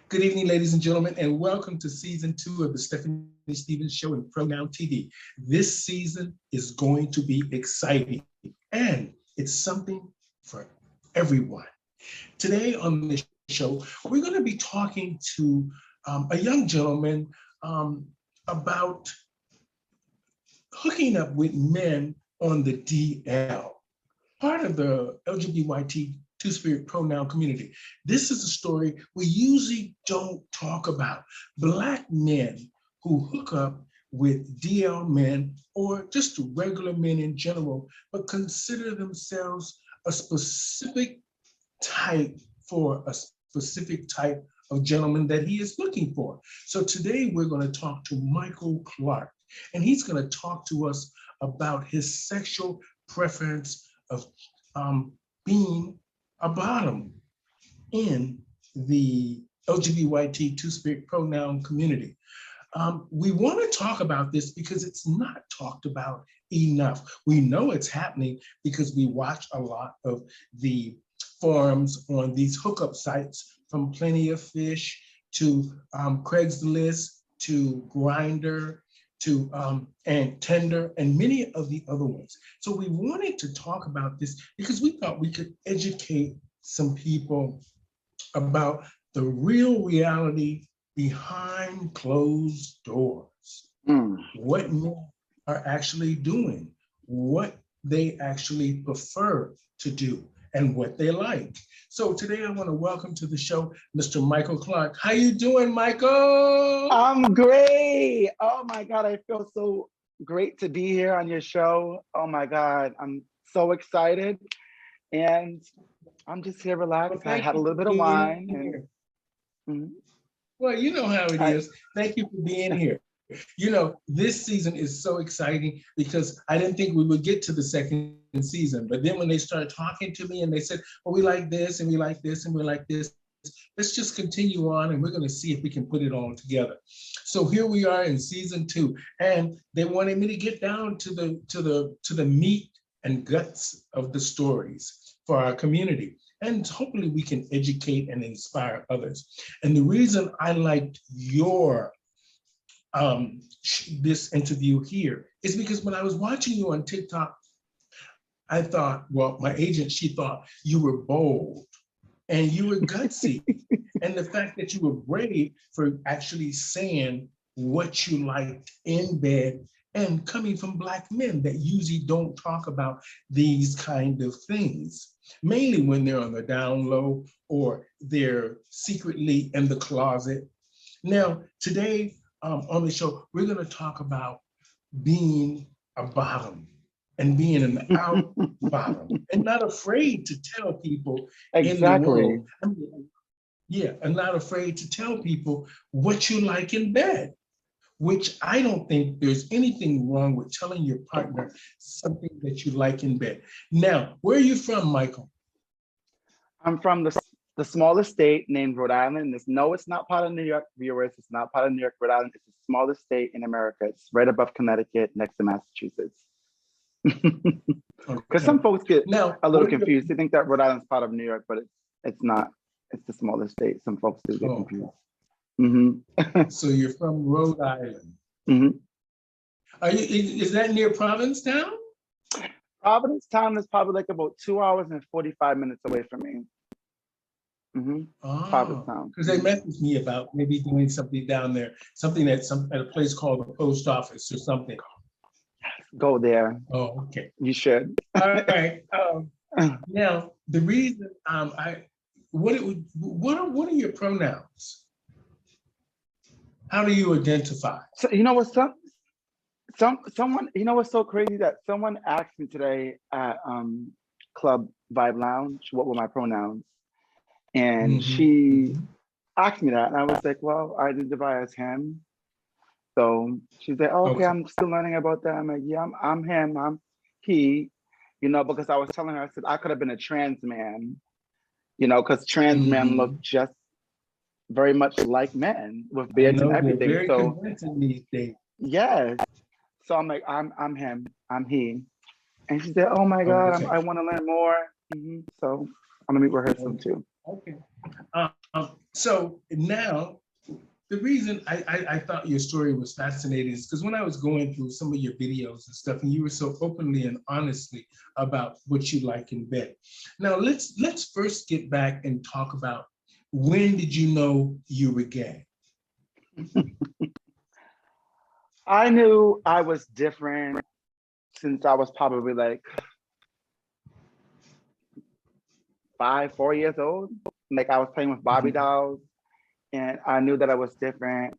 Good evening, ladies and gentlemen, and welcome to season 2 of the Stephanie Stevens Show and Pronoun TV. This season is going to be exciting, and it's something for everyone. Today on the show, we're going to be talking to a young gentleman about hooking up with men on the DL, part of the LGBT two-spirit pronoun community. This is a story we usually don't talk about. Black men who hook up with DL men or just regular men in general, but consider themselves a specific type for a specific type of gentleman that he is looking for. So today we're going to talk to Michael Clark, and he's going to talk to us about his sexual preference of being a bottom in the LGBT two-spirit pronoun community. We want to talk about this because it's not talked about enough. We know it's happening because we watch a lot of the forums on these hookup sites, from Plenty of Fish to Craigslist to Grindr to and Tinder and many of the other ones. So we wanted to talk about this because we thought we could educate some people about the real reality behind closed doors. What men are actually doing, what they actually prefer to do, and what they like. So today I want to welcome to the show Mr. Michael Clark. How you doing, Michael? I'm great. Oh my God, I feel so great to be here on your show. Oh my God, I'm so excited. And I'm just here relaxed. Well, I had a little bit of wine. Well, you know how it is. Thank you for being here. You know, this season is so exciting because I didn't think we would get to the second season. But then when they started talking to me and they said, well, we like this and we like this and we like this, let's just continue on and we're going to see if we can put it all together. So here we are in season 2, and they wanted me to get down to the meat and guts of the stories for our community. And hopefully we can educate and inspire others. And the reason I liked your this interview here is because when I was watching you on TikTok, I thought, well, my agent, she thought you were bold and you were gutsy. And the fact that you were brave for actually saying what you liked in bed and coming from Black men that usually don't talk about these kind of things, mainly when they're on the down low or they're secretly in the closet. Now, today, on the show, we're going to talk about being a bottom and being an out bottom and not afraid to tell people in the world. And not afraid to tell people what you like in bed, which I don't think there's anything wrong with telling your partner something that you like in bed. Now, where are you from, Michael? I'm from the smallest state named Rhode Island. No, it's not part of New York, viewers. It's not part of New York, Rhode Island. It's the smallest state in America. It's right above Connecticut, next to Massachusetts. Because some folks get a little confused. They think that Rhode Island's part of New York, but it's not. It's the smallest state. Some folks do get confused. So you're from Rhode Island. Are you? Is that near Provincetown? Provincetown is probably like about 2 hours and 45 minutes away from me. Because they messaged me about maybe doing something down there, something at a place called the post office or something. Go there. Oh, okay. You should. All right. Now, the reason what are your pronouns? How do you identify? So you know what? Someone. You know what's so crazy that someone asked me today at Club Vibe Lounge what were my pronouns. And she asked me that, and I was like, well, I identify as him. So she's like, oh, okay, I'm still learning about that. I'm like, yeah, I'm him, I'm he, you know, because I was telling her, I said, I could have been a trans man, you know, because trans men look just very much like men with beards and everything. Very convincing these days. Yes. So I'm like, I'm him, I'm he. And she said, oh my God, I want to learn more. So I'm gonna meet with her soon too. Okay. So now, the reason I thought your story was fascinating is because when I was going through some of your videos and stuff, and you were so openly and honestly about what you like in bed. Now let's first get back and talk about, when did you know you were gay? I knew I was different since I was probably like 4 years old. Like I was playing with Barbie dolls, and I knew that I was different.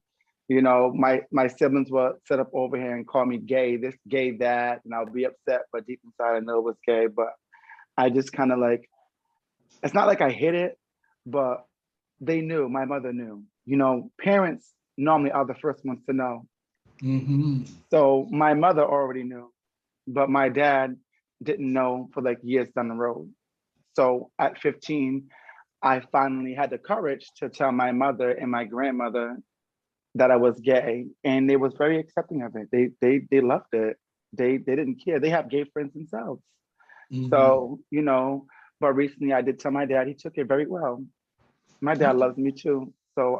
You know, my siblings would sit up over here and call me gay, this, gay, that, and I'll be upset, but deep inside I know it was gay. But I just kind of like, it's not like I hid it, but they knew, my mother knew. You know, parents normally are the first ones to know. Mm-hmm. So my mother already knew, but my dad didn't know for like years down the road. So at 15, I finally had the courage to tell my mother and my grandmother that I was gay, and they was very accepting of it. They loved it. They didn't care. They have gay friends themselves. Mm-hmm. So, you know, but recently I did tell my dad, he took it very well. My dad loves me too. So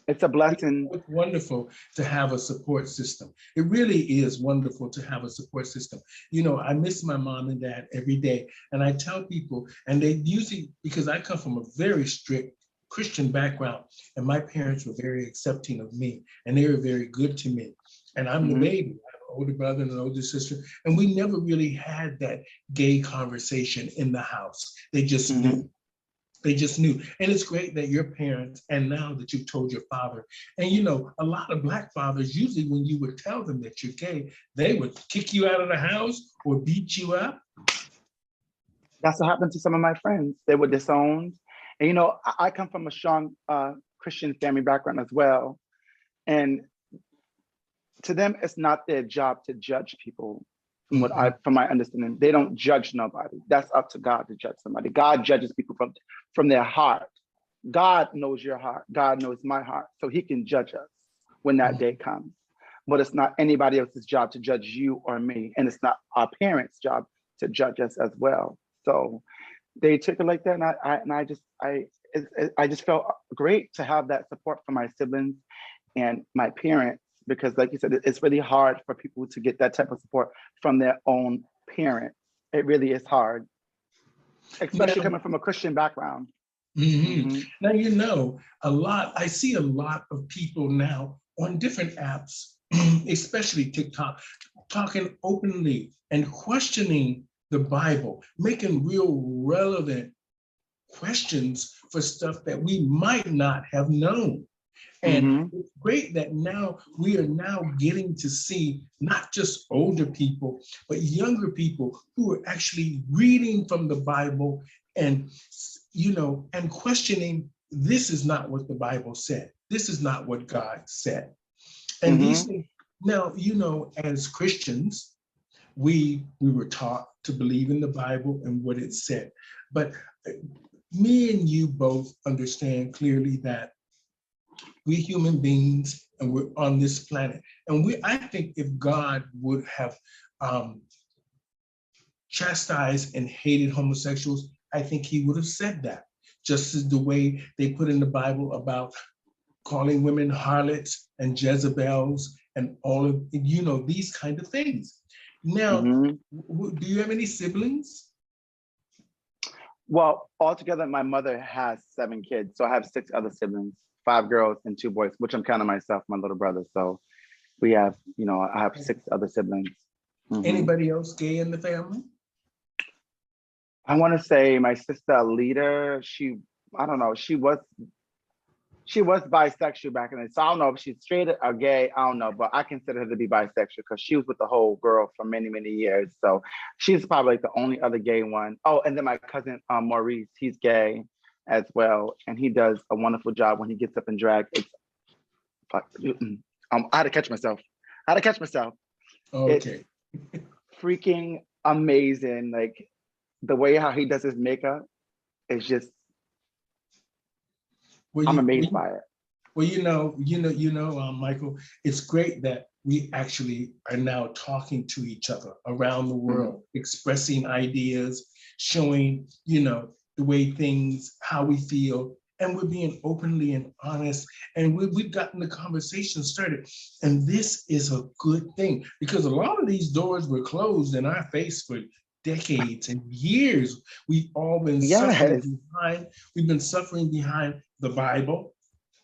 it's a blessing. It's wonderful to have a support system. It really is wonderful to have a support system. You know, I miss my mom and dad every day. And I tell people, and they usually, because I come from a very strict Christian background, and my parents were very accepting of me, and they were very good to me. And I'm the baby. I have an older brother and an older sister, and we never really had that gay conversation in the house. They just knew. They just knew. And it's great that your parents, and now that you've told your father, and you know, a lot of Black fathers, usually when you would tell them that you're gay, they would kick you out of the house or beat you up. That's what happened to some of my friends. They were disowned. And you know, I come from a strong Christian family background as well. And to them, it's not their job to judge people. From my understanding, they don't judge nobody. That's up to God to judge somebody. God judges people from their heart. God knows your heart. God knows my heart. So he can judge us when that day comes. But it's not anybody else's job to judge you or me. And it's not our parents' job to judge us as well. So they took it like that. And I just felt great to have that support from my siblings and my parents, because like you said, it's really hard for people to get that type of support from their own parents. It really is hard, especially coming from a Christian background. Now, you know, I see a lot of people now on different apps, especially TikTok, talking openly and questioning the Bible, making real relevant questions for stuff that we might not have known. And it's great that now we are now getting to see not just older people, but younger people who are actually reading from the Bible and, you know, and questioning, this is not what the Bible said. This is not what God said. And these things, now, you know, as Christians, we were taught to believe in the Bible and what it said. But me and you both understand clearly that we're human beings and we're on this planet. And I think if God would have chastised and hated homosexuals, I think he would have said that. Just as the way they put in the Bible about calling women harlots and Jezebels and all of, you know, these kind of things. Now, do you have any siblings? Well, altogether, my mother has 7 kids. So I have 6 other siblings, 5 girls and 2 boys, which I'm counting myself, my little brother. So we have, you know, I have 6 other siblings. Anybody else gay in the family? I want to say my sister Alita, I don't know, she was bisexual back in the day. So I don't know if she's straight or gay, I don't know, but I consider her to be bisexual because she was with the whole girl for many, many years. So she's probably like the only other gay one. Oh, and then my cousin Maurice, he's gay as well. And he does a wonderful job when he gets up in drag. I had to catch myself. Okay. It's freaking amazing. Like the way how he does his makeup is just, I'm amazed by it. Well, Michael, it's great that we actually are now talking to each other around the world, expressing ideas, showing, the way things, how we feel, and we're being openly and honest, and we've gotten the conversation started. And this is a good thing because a lot of these doors were closed in our face for decades and years. We've all been suffering Yes. behind, we've been suffering behind the Bible.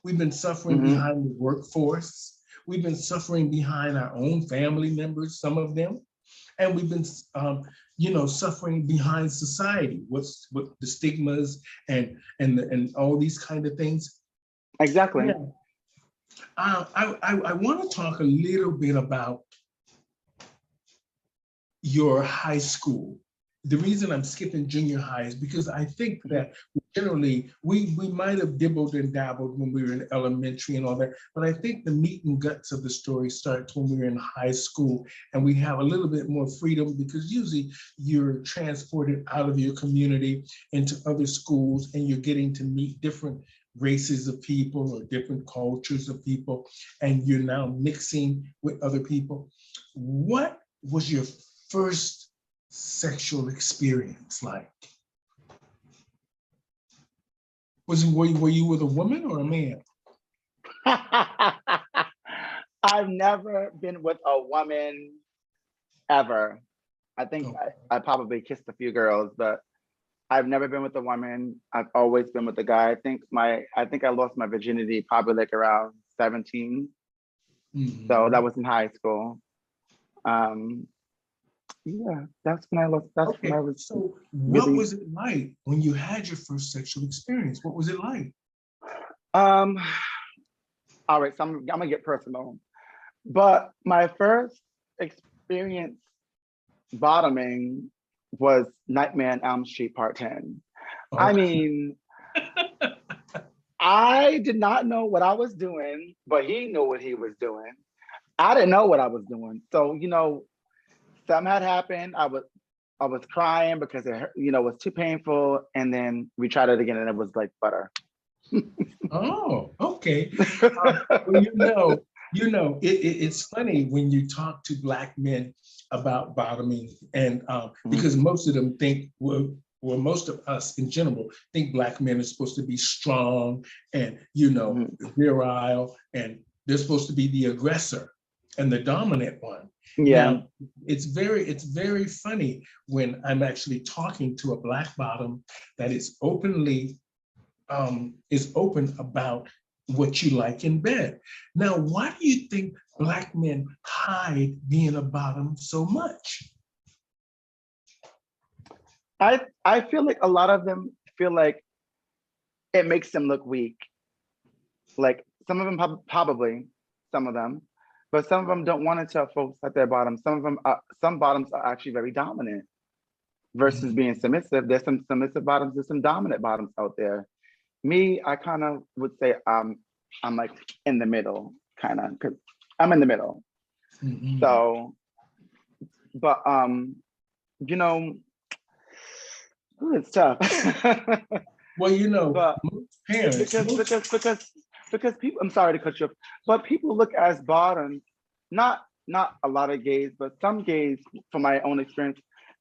We've been suffering Mhm. behind the workforce. We've been suffering behind our own family members, some of them, and we've been, suffering behind society. What the stigmas and all these kind of things. Exactly. Yeah, I want to talk a little bit about your high school. The reason I'm skipping junior high is because I think that generally we might have dibbled and dabbled when we were in elementary and all that, but I think the meat and guts of the story starts when we're in high school and we have a little bit more freedom because usually you're transported out of your community into other schools and you're getting to meet different races of people or different cultures of people, and you're now mixing with other people. What was your first sexual experience like? Were you with a woman or a man? I've never been with a woman ever. I think Oh, I probably kissed a few girls, but I've never been with a woman. I've always been with a guy. I think I lost my virginity probably like around 17. So that mhm. was in high school. Um, yeah, that's when I lost, that's when I Okay. was So what really, was it like when you had your first sexual experience? What was it like? um, all right, so I'm gonna get personal. But my first experience bottoming was Nightmare on Elm Street Part 10. I Okay. mean, I did not know what I was doing, but he knew what he was doing. I didn't know what I was doing. So, something had happened. I was crying because it was too painful. And then we tried it again and it was like butter. Oh, okay. Well, it's funny when you talk to Black men about bottoming, and because Mhm, most of them think, well, most of us in general think Black men are supposed to be strong and, mhm. virile, and they're supposed to be the aggressor and the dominant one. Yeah. Now, it's very funny when I'm actually talking to a Black bottom that is open about what you like in bed. Now, why do you think Black men hide being a bottom so much? I feel like a lot of them feel like it makes them look weak. Like some of them probably, some of them, but some of them don't want to tell folks that they're bottom. Some bottoms are actually very dominant versus Mhm. being submissive. There's some submissive bottoms, there's some dominant bottoms out there. Me, I kind of would say I'm like in the middle, kind of, because I'm in the middle. Mhm. So, but you know, it's tough. Well, But most parents, because because because because people, I'm sorry to cut you off, but people look as bottoms, not a lot of gays, but some gays, from my own experience,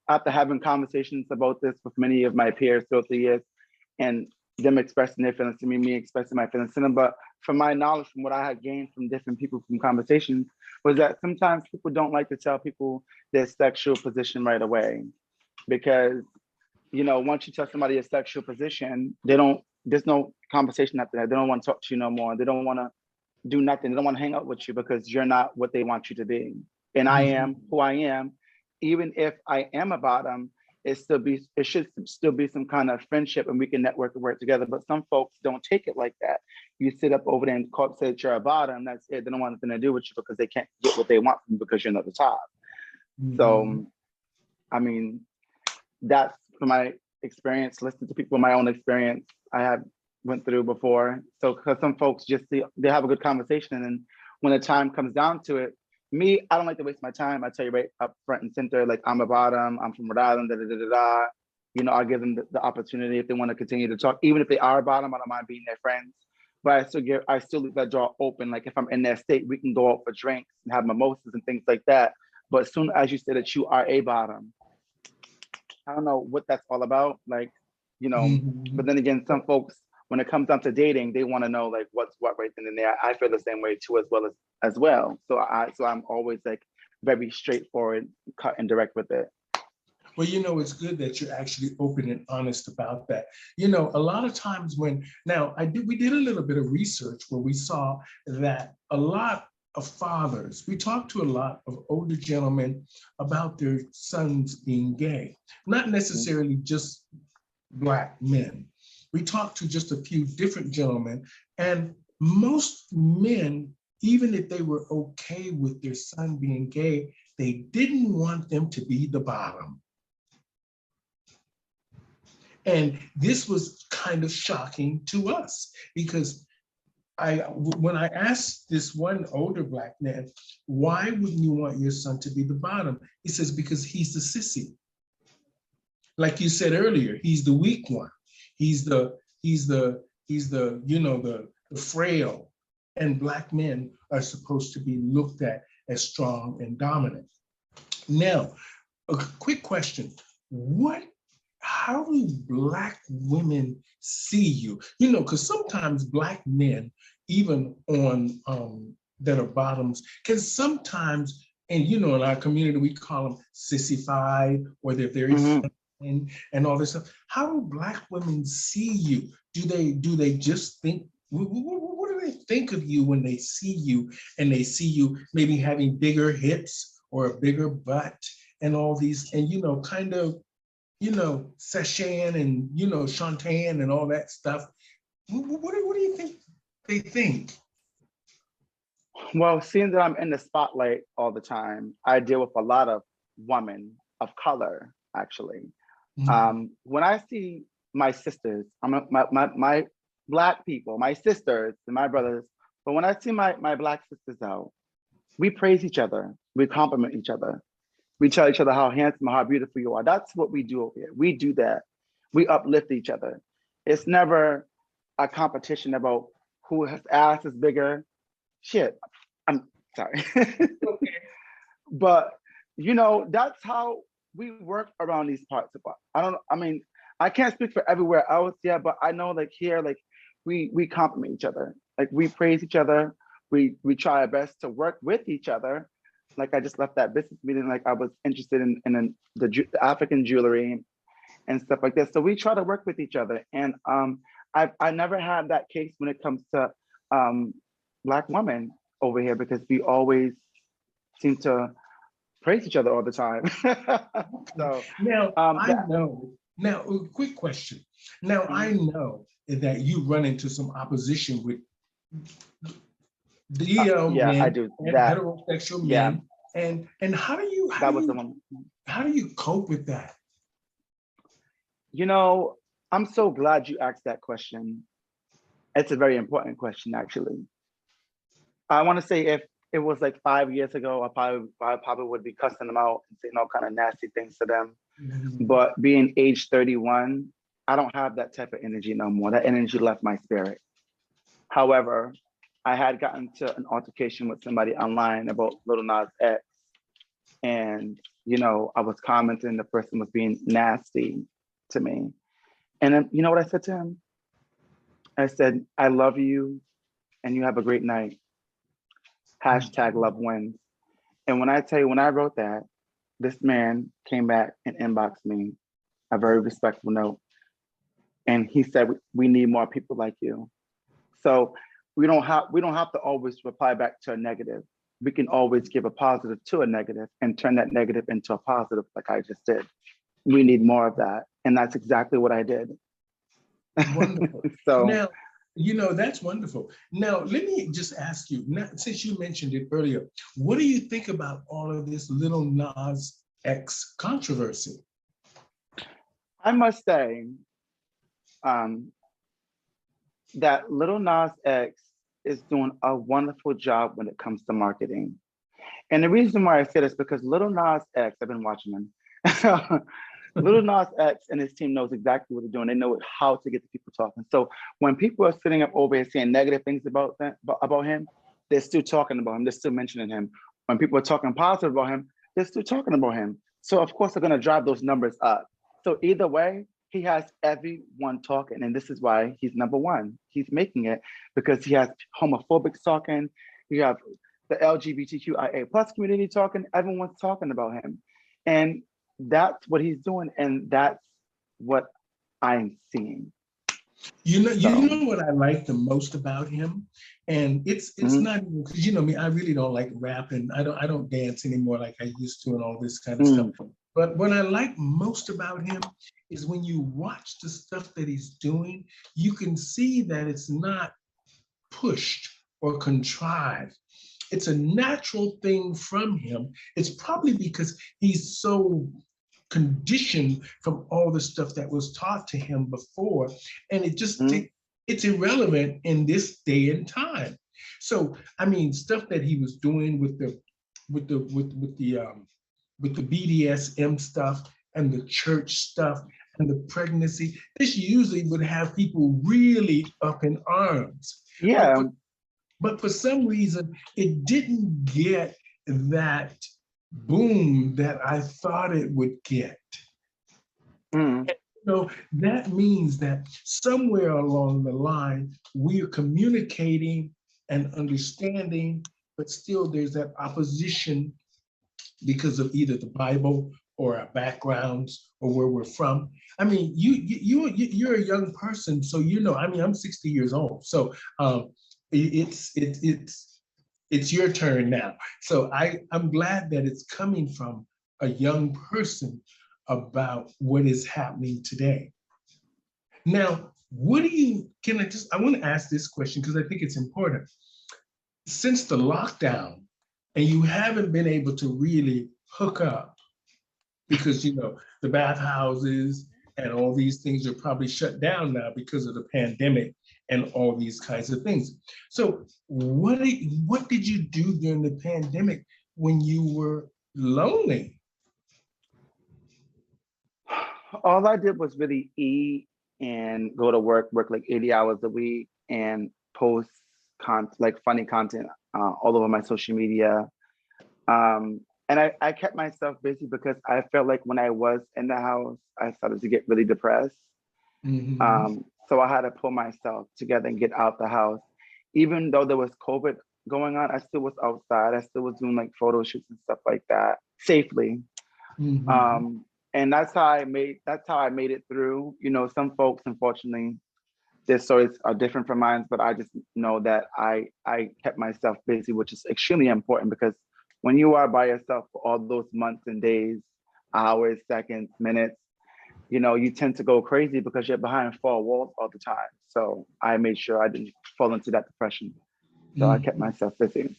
after having conversations about this with many of my peers throughout the years, and them expressing their feelings to me expressing my feelings to them. But from my knowledge, from what I had gained from different people from conversations, was that sometimes people don't like to tell people their sexual position right away because once you tell somebody a sexual position, there's no conversation after that. They don't want to talk to you no more. They don't want to do nothing. They don't want to hang out with you because you're not what they want you to be. And I am Mhm. who I am. Even if I am a bottom, it should still be some kind of friendship and we can network and work together. But some folks don't take it like that. You sit up over there and say that you're a bottom, that's it. They don't want nothing to do with you because they can't get what they want from you because you're not the top. Mhm. So I mean, that's from my experience, listening to people, my own experience I have went through before. So because some folks they have a good conversation, and when the time comes down to it, me, I don't like to waste my time. I tell you right up front and center, like I'm a bottom, I'm from Rhode Island, da da da da da. I'll give them the opportunity if they want to continue to talk, even if they are a bottom, I don't mind being their friends. but I still leave that door open. Like if I'm in that state, we can go out for drinks and have mimosas and things like that. But as soon as you say that you are a bottom, I don't know what that's all about. Like, but then again, some folks, when it comes down to dating, they want to know like what's what right then and there. I feel the same way too, as well. So I'm always like very straightforward, cut and direct with it. Well, it's good that you're actually open and honest about that. A lot of times we did a little bit of research where we saw that a lot of fathers, we talked to a lot of older gentlemen about their sons being gay, not necessarily just Black men. We talked to just a few different gentlemen, and most men, even if they were okay with their son being gay, they didn't want them to be the bottom. And this was kind of shocking to us because when I asked this one older Black man, why wouldn't you want your son to be the bottom? He says, because he's the sissy. Like you said earlier, he's the weak one. He's the frail. And Black men are supposed to be looked at as strong and dominant. Now, a quick question. How do Black women see you? Because sometimes Black men, even on that are bottoms, can sometimes, and in our community, we call them sissified, or they're very feminine and all this stuff. How do Black women see you? Do they just think, what do they think of you when they see you and they see you maybe having bigger hips or a bigger butt and all these, and kind of, Seshan and, Shantan and all that stuff. What do you think they think? Well, seeing that I'm in the spotlight all the time, I deal with a lot of women of color, actually. When I see my sisters, my Black people, my sisters and my brothers, but when I see my Black sisters out, we praise each other, we compliment each other. We tell each other how handsome, how beautiful you are. That's what we do over here. We do that. We uplift each other. It's never a competition about whose ass is bigger. Shit, I'm sorry. But, that's how we work around these parts of us. I can't speak for everywhere else, but I know like here, like we compliment each other. Like we praise each other. We try our best to work with each other. Like I just left that business meeting, like I was interested in the African jewelry and stuff like that. So we try to work with each other. And I never had that case when it comes to Black women over here, because we always seem to praise each other all the time. So now I know. Now, a quick question. Now I know that you run into some opposition with men, I do that. Heterosexual men, and how do you cope with that? I'm so glad you asked that question. It's a very important question, actually. I want to say if it was like 5 years ago, I probably would be cussing them out and saying all kind of nasty things to them. But being age 31, I don't have that type of energy no more. That energy left my spirit. However, I had gotten to an altercation with somebody online about Lil Nas X. And, I was commenting, the person was being nasty to me. And then, you know what I said to him? I said, I love you and you have a great night. #love wins. And when I wrote that, this man came back and inboxed me a very respectful note. And he said, we need more people like you. So we don't have to always reply back to a negative. We can always give a positive to a negative and turn that negative into a positive, like I just did. We need more of that. And that's exactly what I did. Wonderful. So now, that's wonderful. Now, let me just ask you, since you mentioned it earlier, what do you think about all of this Lil Nas X controversy? I must say that Lil Nas X is doing a wonderful job when it comes to marketing. And the reason why I say this is because Lil Nas X, I've been watching him. Lil Nas X and his team knows exactly what they're doing. They know how to get the people talking. So when people are sitting up over here saying negative things about him, they're still talking about him. They're still mentioning him. When people are talking positive about him, they're still talking about him. So of course they're going to drive those numbers up. So either way, he has everyone talking, and this is why he's number one. He's making it because he has homophobics talking. You have the LGBTQIA plus community talking. Everyone's talking about him, and that's what he's doing, and that's what I'm seeing. You know what I like the most about him, and it's not even because you know me. I really don't like rap, and I don't dance anymore like I used to, and all this kind of stuff. But what I like most about him is when you watch the stuff that he's doing, you can see that it's not pushed or contrived. It's a natural thing from him. It's probably because he's so conditioned from all the stuff that was taught to him before, and it just it's irrelevant in this day and time. So I mean, stuff that he was doing with the BDSM stuff and the church stuff and the pregnancy, this usually would have people really up in arms. Yeah. But for some reason, it didn't get that boom that I thought it would get. So that means that somewhere along the line, we are communicating and understanding, but still there's that opposition because of either the Bible or our backgrounds or where we're from. I mean, you're a young person, so you know. I mean, I'm 60 years old, so it's your turn now. So I'm glad that it's coming from a young person about what is happening today. Now, I want to ask this question because I think it's important. Since the lockdown, and you haven't been able to really hook up because, you know, the bathhouses and all these things are probably shut down now because of the pandemic and all these kinds of things. So what did you do during the pandemic when you were lonely? All I did was really eat and go to work like 80 hours a week and post like funny content all over my social media. And I kept myself busy because I felt like when I was in the house, I started to get really depressed. So I had to pull myself together and get out the house. Even though there was COVID going on, I still was outside. I still was doing like photo shoots and stuff like that safely. And that's how I made it through. You know, some folks, unfortunately, their stories are different from mine, but I just know that I kept myself busy, which is extremely important because when you are by yourself for all those months and days, hours, seconds, minutes, you know, you tend to go crazy because you're behind four walls all the time. So I made sure I didn't fall into that depression. So I kept myself busy.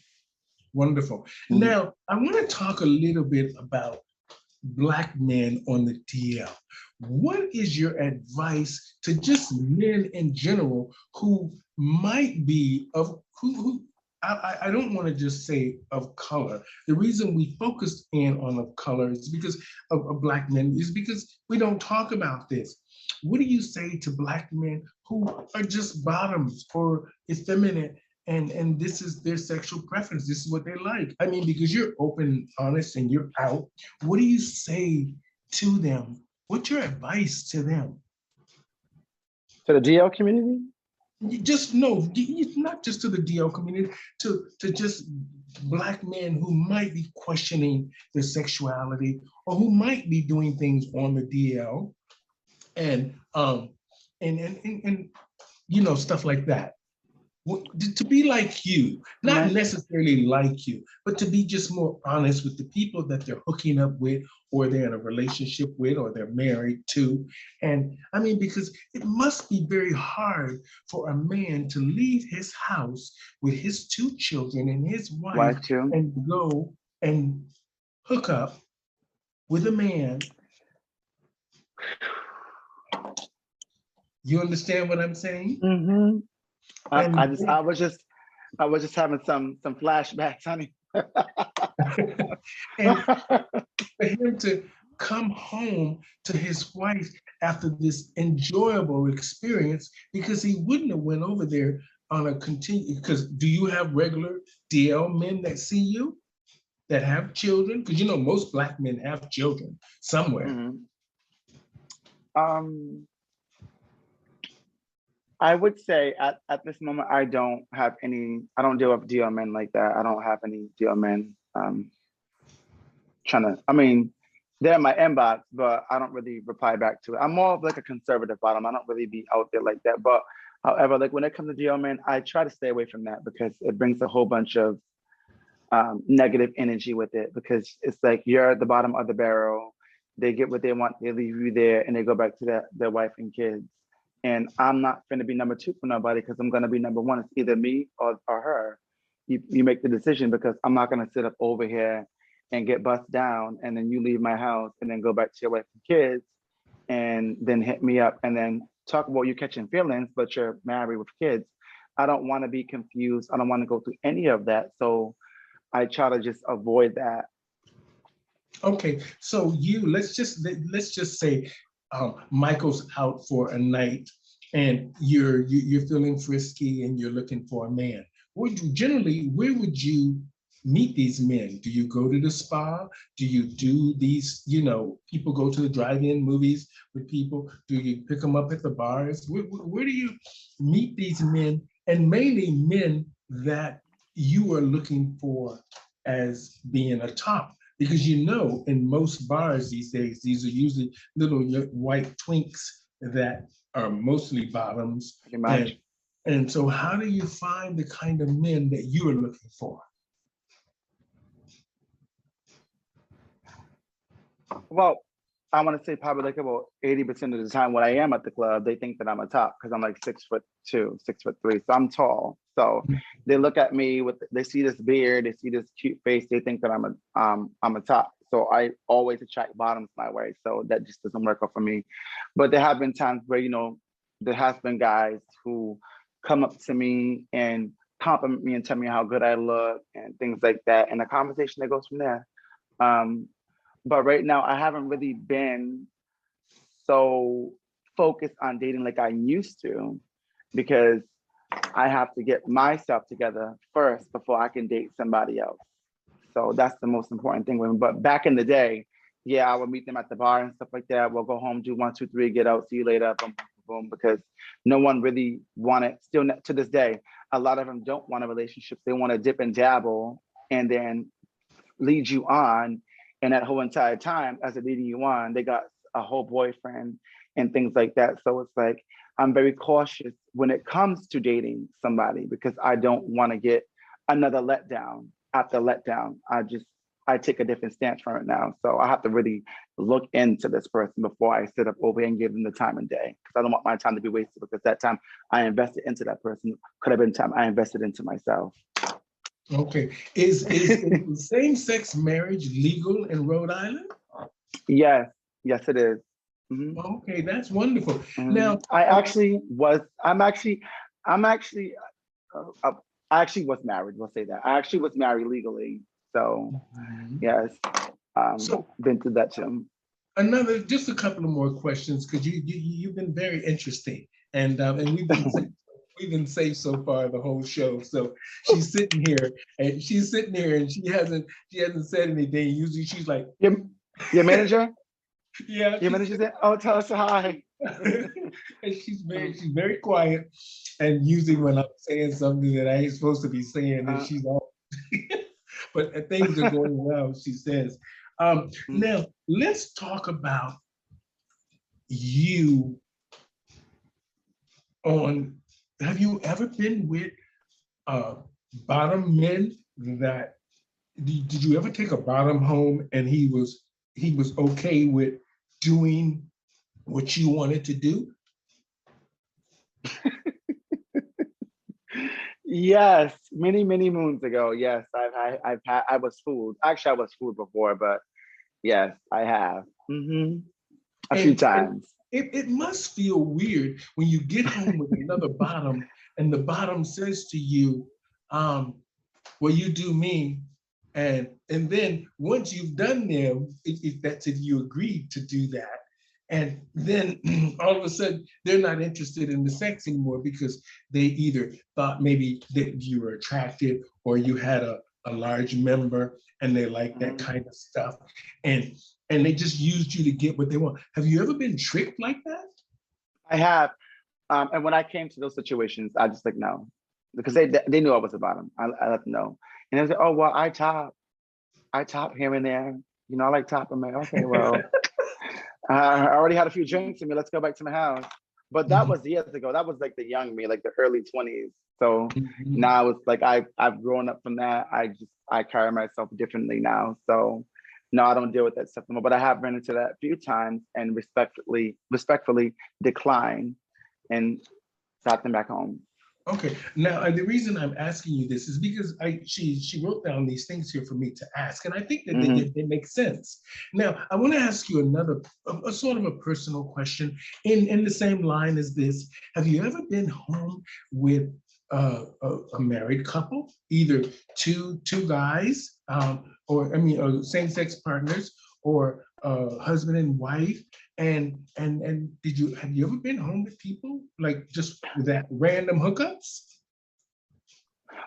Wonderful. Now, I want to talk a little bit about Black men on the DL. What is your advice to just men in general who might be who I don't want to just say of color. The reason we focused in on of color is because of Black men is because we don't talk about this. What do you say to Black men who are just bottoms or effeminate and this is their sexual preference? This is what they like. I mean, because you're open, honest, and you're out. What do you say to them? What's your advice to them? To the DL community? Just no, not just to the DL community, to just Black men who might be questioning their sexuality or who might be doing things on the DL and you know, stuff like that. To be like you, not necessarily like you, but to be just more honest with the people that they're hooking up with, or they're in a relationship with, or they're married to. And I mean, because it must be very hard for a man to leave his house with his 2 children and his wife and go and hook up with a man. You understand what I'm saying? I was just having some flashbacks, honey. And for him to come home to his wife after this enjoyable experience, because he wouldn't have went over there on a continue. Because do you have regular DL men that see you, that have children? Because you know most Black men have children somewhere. I would say at this moment, I don't deal with DL men like that. I don't have any DL men they're in my inbox, but I don't really reply back to it. I'm more of like a conservative bottom. I don't really be out there like that. But however, like when it comes to DL men, I try to stay away from that because it brings a whole bunch of negative energy with it, because it's like you're at the bottom of the barrel. They get what they want, they leave you there, and they go back to their wife and kids. And I'm not going to be number two for nobody, because I'm going to be number one. It's either me or her. You make the decision, because I'm not going to sit up over here and get bust down, and then you leave my house and then go back to your wife and kids and then hit me up and then talk about you catching feelings, but you're married with kids. I don't want to be confused. I don't want to go through any of that. So I try to just avoid that. Okay, so let's just say Michael's out for a night and you're feeling frisky and you're looking for a man. Where would you meet these men? Do you go to the spa? Do you do these, people go to the drive-in movies with people? Do you pick them up at the bars? Where do you meet these men, and mainly men that you are looking for as being a top? Because in most bars these days, these are usually little white twinks that are mostly bottoms. And so how do you find the kind of men that you are looking for? Well, I want to say probably like about 80% of the time when I am at the club, they think that I'm a top because I'm like 6'2", 6'3", so I'm tall. So they look at me they see this beard, they see this cute face, they think that I'm a top. So I always attract bottoms my way. So that just doesn't work out for me. But there have been times where there has been guys who come up to me and compliment me and tell me how good I look and things like that, and the conversation that goes from there. But right now, I haven't really been so focused on dating like I used to, because I have to get myself together first before I can date somebody else. So that's the most important thing with me. But back in the day, yeah, I would meet them at the bar and stuff like that. We'll go home, do 1, 2, 3, get out, see you later, boom, boom, boom, because no one really wanted, still to this day, a lot of them don't want a relationship. They want to dip and dabble and then lead you on. And that whole entire time, as they're leading you on, they got a whole boyfriend and things like that. So it's like, I'm very cautious when it comes to dating somebody, because I don't want to get another letdown after letdown. I take a different stance from it now. So I have to really look into this person before I sit up over here and give them the time of day, because I don't want my time to be wasted, because that time I invested into that person could have been time I invested into myself. Okay. Is same-sex marriage legal in Rhode Island? Yes, it is. Mm-hmm. Okay, that's wonderful. Mm-hmm. Now, I actually was married. We'll say that. I actually was married legally. So, yes, been through that too. Just a couple of more questions, because you've been very interesting, and we've been safe so far the whole show. So she's sitting here and she hasn't said anything. Usually she's like, your manager? Yeah. Your manager said, "Oh, tell us hi." And she's very quiet. And usually when I'm saying something that I ain't supposed to be saying, and she's all but things are going well, she says. Now let's talk about you. Have you ever been with bottom men that did you ever take a bottom home and he was okay with doing what you wanted to do? Yes, many moons ago. Yes, I was fooled. Actually, I was fooled before, but yes, I have. A few times. It must feel weird when you get home with another bottom and the bottom says to you, well, you do me And then once you've done them, that's if you agreed to do that. And then all of a sudden, they're not interested in the sex anymore because they either thought maybe that you were attractive or you had a large member and they like that kind of stuff. And and they just used you to get what they want. Have you ever been tricked like that? I have. And when I came to those situations, I just like, no, because they knew I was a bottom. I let them know. And they was like, oh, well, I top here and there. You know, I like top. I'm like, okay, well, I already had a few drinks in me. Let's go back to my house. But that was years ago. That was like the young me, like the early 20s. So now it's like I've grown up from that. I carry myself differently now. So no, I don't deal with that stuff anymore. But I have run into that a few times and respectfully decline and got them back home. Okay. Now, the reason I'm asking you this is because she wrote down these things here for me to ask, and I think that they make sense. Now, I want to ask you another, a sort of a personal question in the same line as this. Have you ever been home with a married couple, either two guys, or same-sex partners, or husband and wife? And have you ever been home with people like just that random hookups?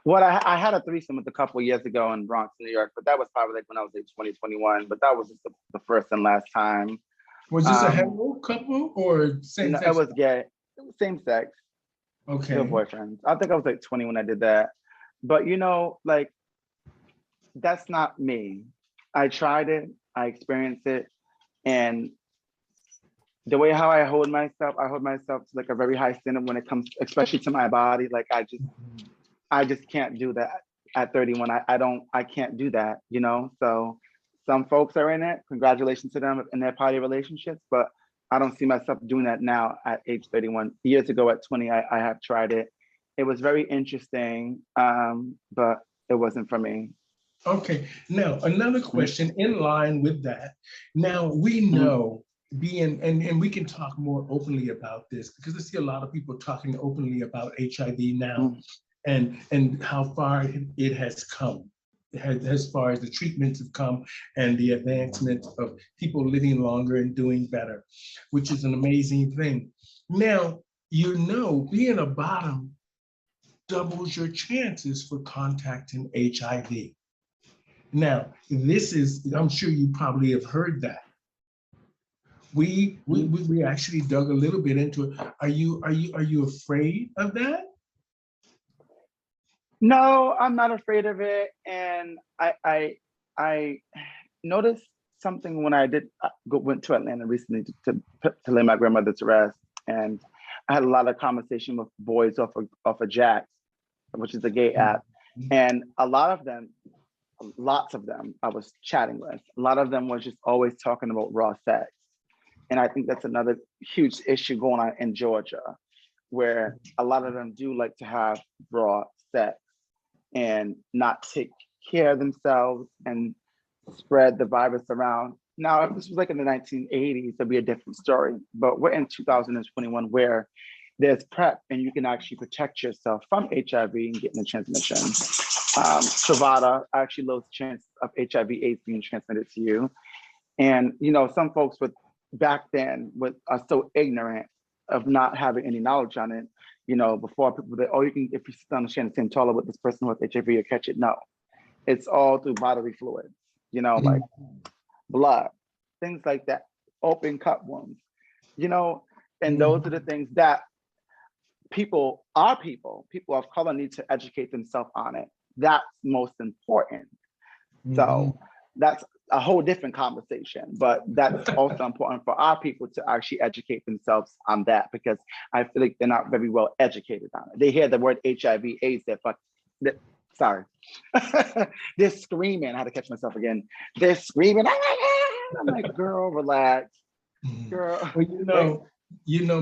Well, I had a threesome with a couple years ago in Bronx, New York, but that was probably like when I was like 2021. But that was just the first and last time. Was this a hetero couple or same No, sex? it was gay, same sex. Okay. Good boyfriends. I think I was like 20 when I did that. But you know, like that's not me. I tried it, I experienced it, and the way how I hold myself to like a very high standard when it comes, especially to my body. Like I just can't do that at 31. I can't do that, you know? So some folks are in it, congratulations to them in their party relationships, but I don't see myself doing that now at age 31. Years ago at 20, I have tried it. It was very interesting, but it wasn't for me. Okay. Now, another question in line with that. Now, we know and we can talk more openly about this because I see a lot of people talking openly about HIV now and how far it has come, as far as the treatments have come and the advancement of people living longer and doing better, which is an amazing thing. Now, being a bottom doubles your chances for contacting HIV. Now, I'm sure you probably have heard that. We actually dug a little bit into it. Are you afraid of that? No, I'm not afraid of it. And I noticed something when I went to Atlanta recently to lay my grandmother to rest. And I had a lot of conversation with boys off of Jax, which is a gay app. And lots of them I was chatting with. A lot of them was just always talking about raw sex. And I think that's another huge issue going on in Georgia, where a lot of them do like to have raw sex and not take care of themselves and spread the virus around. Now, if this was like in the 1980s, it'd be a different story. But we're in 2021 where there's PrEP and you can actually protect yourself from HIV and getting the transmission. Truvada actually lowers the chance of HIV/AIDS being transmitted to you. And you know, some folks back then are so ignorant of not having any knowledge on it. You know, before people that, if you sit on the same toilet with this person with HIV, you'll catch it. No, it's all through bodily fluids, you know, like blood, things like that, open cut wounds, you know, and those are the things that people of color need to educate themselves on it. That's most important. So that's a whole different conversation, but that's also important for our people to actually educate themselves on that, because I feel like they're not very well educated on it. They hear the word HIV/AIDS, sorry. They're screaming. I had to catch myself again. They're screaming. I'm like, girl, relax. Girl. Well,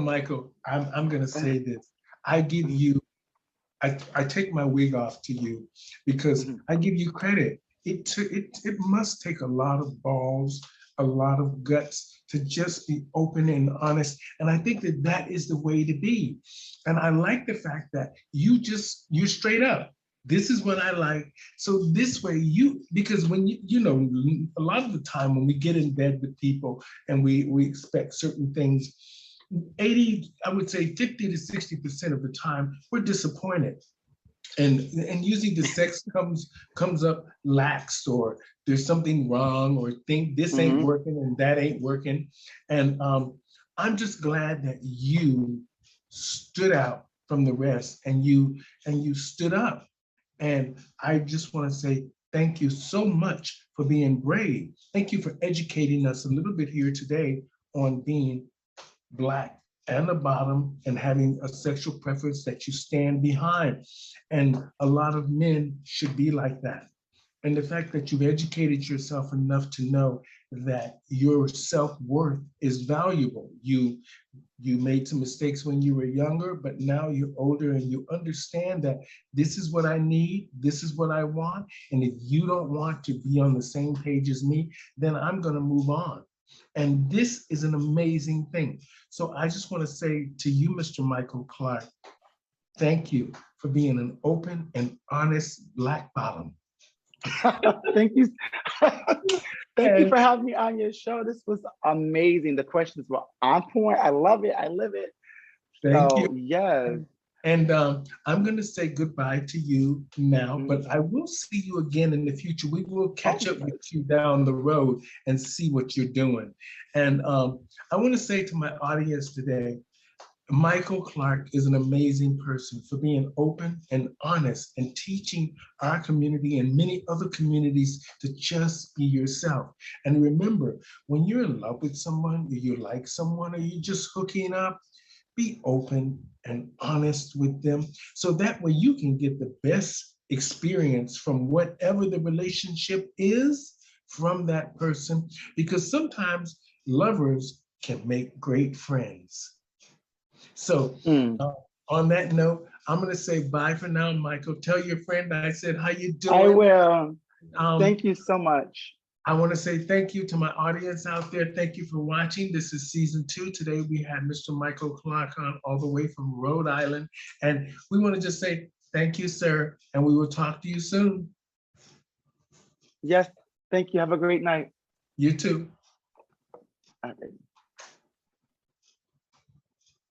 Michael, I'm gonna say this. I take my wig off to you because I give you credit. It must take a lot of balls, a lot of guts to just be open and honest. And I think that is the way to be. And I like the fact that you're straight up. This is what I like. So this way because when you know, a lot of the time when we get in bed with people and we expect certain things, 80, I would say 50 to 60% of the time, we're disappointed. And usually the sex comes up laxed, or there's something wrong, or think this ain't Mm-hmm. working and that ain't working. And I'm just glad that you stood out from the rest, and you stood up. And I just want to say thank you so much for being brave. Thank you for educating us a little bit here today on being Black and the bottom, and having a sexual preference that you stand behind. And a lot of men should be like that. And the fact that you've educated yourself enough to know that your self-worth is valuable. You made some mistakes when you were younger, but now you're older and you understand that this is what I need, this is what I want. And if you don't want to be on the same page as me, then I'm going to move on. And this is an amazing thing. So I just want to say to you, Mr. Michael Clark, thank you for being an open and honest Black bottom. Thank you. Thank you And for having me on your show. This was amazing. The questions were on point. I love it. I live it. thank you. So yes. And I'm going to say goodbye to you now, but I will see you again in the future. We will catch up with you down the road and see what you're doing. And I want to say to my audience today, Michael Clark is an amazing person for being open and honest and teaching our community and many other communities to just be yourself. And remember, when you're in love with someone, or you like someone, or you're just hooking up, be open and honest with them, so that way you can get the best experience from whatever the relationship is from that person, because sometimes lovers can make great friends. So on that note, I'm going to say bye for now, Michael. Tell your friend I said, how you doing? I will. Thank you so much. I want to say thank you to my audience out there. Thank you for watching. This is season 2. Today we had Mr. Michael Clark on all the way from Rhode Island. And we want to just say thank you, sir. And we will talk to you soon. Yes. Thank you. Have a great night. You too. Okay.